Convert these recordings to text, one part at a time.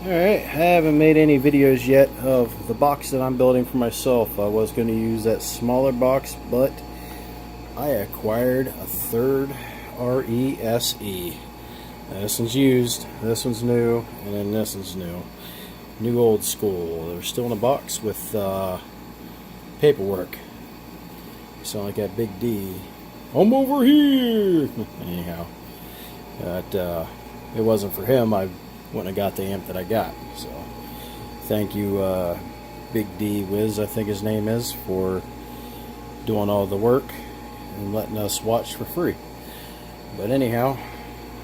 Alright, I haven't made any videos yet of the box that I'm building for myself. I was going to use that smaller box, but I acquired a third RESE. This one's used, this one's new, and then this one's new. New old school. They're still in a box with paperwork. You sound like that Big D. I'm over here! Anyhow, but it wasn't for him. I went and got the amp that I got. So thank you, Big D Wiz, I think his name is, for doing all the work and letting us watch for free. But anyhow,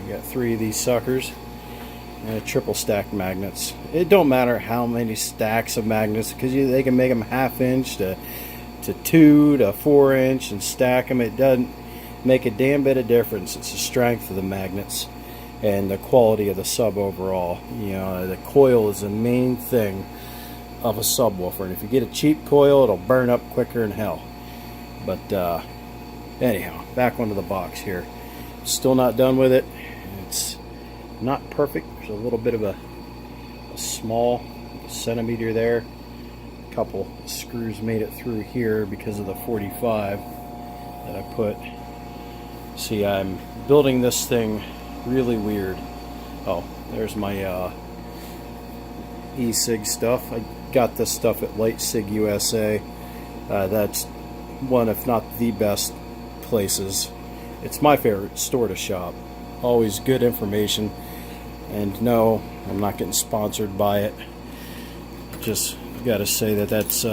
I got 3 of these suckers and a triple stack magnets. It don't matter how many stacks of magnets, because they can make them 1/2 inch to 2 to 4 inch and stack them. It doesn't make a damn bit of difference. It's the strength of the magnets and the quality of the sub overall. You know, the coil is the main thing of a subwoofer, and if you get a cheap coil, it'll burn up quicker than hell. But anyhow, back onto the box here. Still not done with it. It's not perfect. There's a little bit of a small centimeter there. A couple screws made it through here because of the 45 that I put. See, I'm building this thing really weird. Oh, there's my e-cig stuff. I got this stuff at Light Sig USA. That's one, if not the best places. It's my favorite store to shop. Always good information. And no, I'm not getting sponsored by it. Just got to say that that's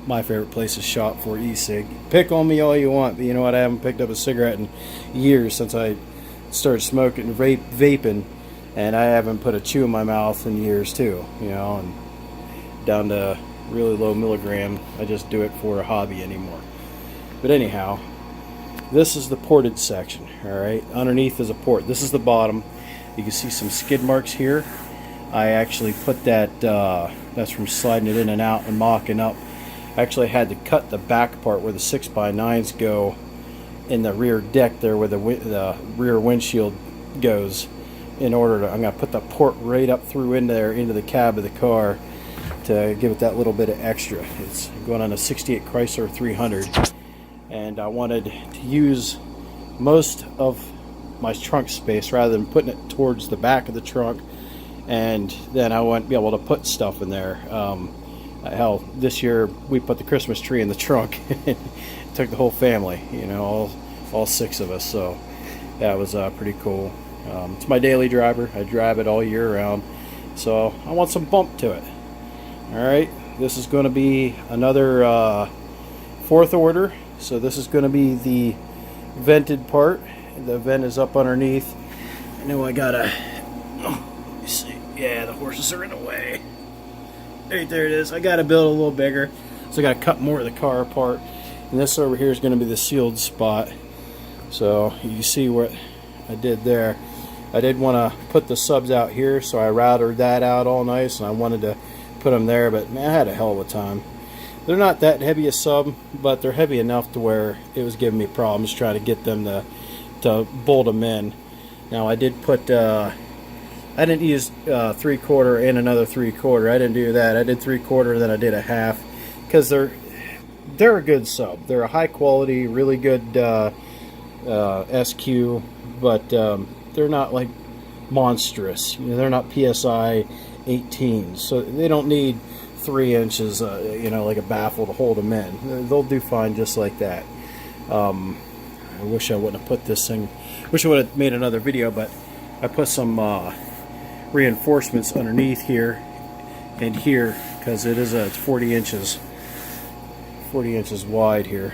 my favorite place to shop for e-cig. Pick on me all you want, but you know what? I haven't picked up a cigarette in years since I started smoking and vaping, and I haven't put a chew in my mouth in years too. You know, and down to really low milligram. I just do it for a hobby anymore. But anyhow, this is the ported section. All right, underneath is a port. This is the bottom. You can see some skid marks here. I actually put that. That's from sliding it in and out and mocking up. I actually had to cut the back part where the 6x9s go in the rear deck there, where the rear windshield goes, in order to. I'm going to put the port right up through in there into the cab of the car to give it that little bit of extra. It's going on a 68 Chrysler 300, and I wanted to use most of my trunk space rather than putting it towards the back of the trunk, and then I wouldn't be able to put stuff in there. Hell, this year we put the Christmas tree in the trunk. It took the whole family, you know, all 6 of us. So that was pretty cool. It's my daily driver. I drive it all year round, so I want some bump to it. All right, this is going to be another 4th order. So this is going to be the vented part. The vent is up underneath. I know I gotta. Let me see. Yeah, the horses are in the way. Right there it is. I gotta build a little bigger, so I gotta cut more of the car apart. And this over here is going to be the sealed spot. So you see what I did there. I did want to put the subs out here, so I routed that out all nice, and I wanted to put them there, but man, I had a hell of a time. They're not that heavy a sub, but they're heavy enough to where it was giving me problems trying to get them to bolt them in. Now I did put I didn't use 3/4 and another 3/4. I didn't do that. I did 3/4, then I did a half, because they're a good sub. They're a high quality, really good SQ, but they're not like monstrous. You know, they're not PSI 18s, so they don't need 3 inches, you know, like a baffle to hold them in. They'll do fine just like that. I wish I wouldn't have put this thing. Wish I would have made another video, but I put some reinforcements underneath here and here, because it's 40 inches wide here,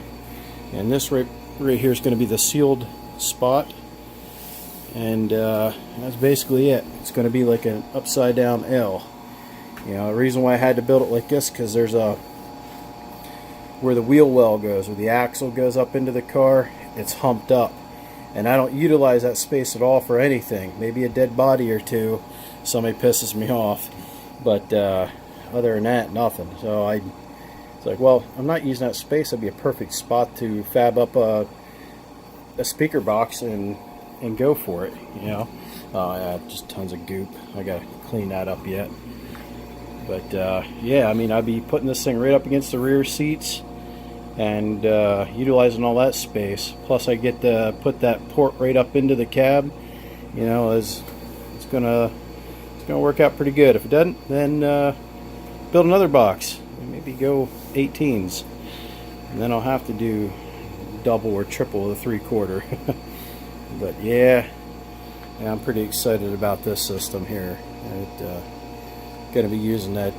and this right here is going to be the sealed spot, and that's basically it. It's going to be like an upside down L. You know, the reason why I had to build it like this, because there's where the wheel well goes, where the axle goes up into the car, it's humped up, and I don't utilize that space at all for anything. Maybe a dead body or two, somebody pisses me off, but other than that, nothing. So it's like, well, I'm not using that space. That'd be a perfect spot to fab up a speaker box and go for it, you know. Yeah, just tons of goop. I gotta clean that up yet. But yeah, I mean, I'd be putting this thing right up against the rear seats and utilizing all that space. Plus I get to put that port right up into the cab. You know, it's gonna work out pretty good. If it doesn't, then build another box, maybe go 18s, and then I'll have to do double or triple the 3/4. But yeah, I'm pretty excited about this system here. Going to be using that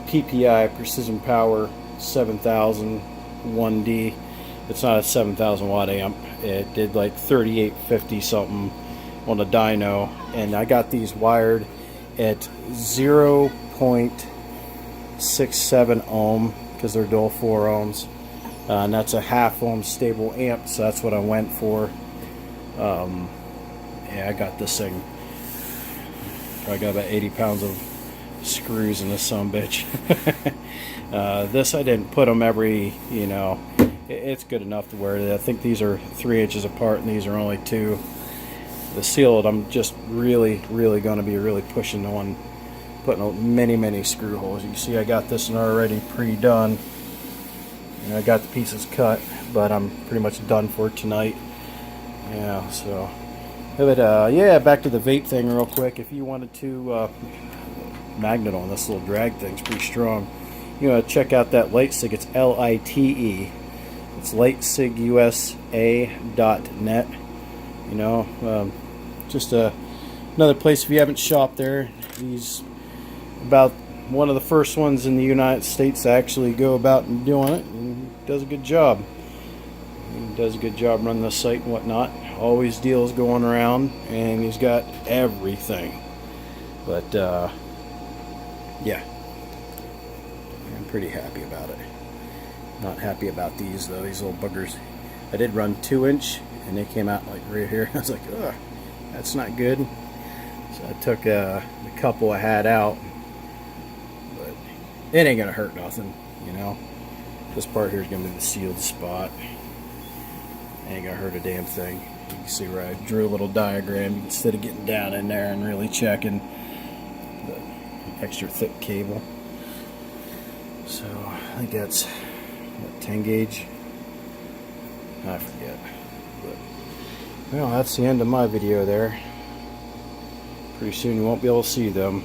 PPI Precision Power 7000 1D. It's not a 7000 watt amp. It did like 3850 something on a dyno, and I got these wired at 0.67 ohm because they're dual 4 ohms, and that's a half ohm stable amp, so that's what I went for. Yeah, I got this thing. Probably got about 80 pounds of screws in this sumbitch. This I didn't put them every, you know, it's good enough to wear it. I think these are 3 inches apart and these are only 2. The sealed, I'm just really going to be really pushing on putting many screw holes. You can see I got this one already pre-done, and I got the pieces cut, but I'm pretty much done for tonight. Yeah, so but yeah, back to the vape thing real quick. If you wanted to magnet on this little drag thing's pretty strong. You know, check out that LightSig. It's LITE. It's lightsigusa.net. You know, just another place if you haven't shopped there. He's about one of the first ones in the United States to actually go about and doing it, and does a good job. He does a good job running the site and whatnot. Always deals going around, and he's got everything. But yeah, I'm pretty happy about it. Not happy about these though, these little boogers. I did run 2-inch, and they came out like right here. I was like, ugh, that's not good. So I took the couple I had out, but it ain't gonna hurt nothing, you know. This part here is gonna be the sealed spot. Ain't gonna hurt a damn thing. You can see where I drew a little diagram instead of getting down in there and really checking the extra thick cable. So I think that's what, 10 gauge. I forget. But, well, that's the end of my video there. Pretty soon you won't be able to see them.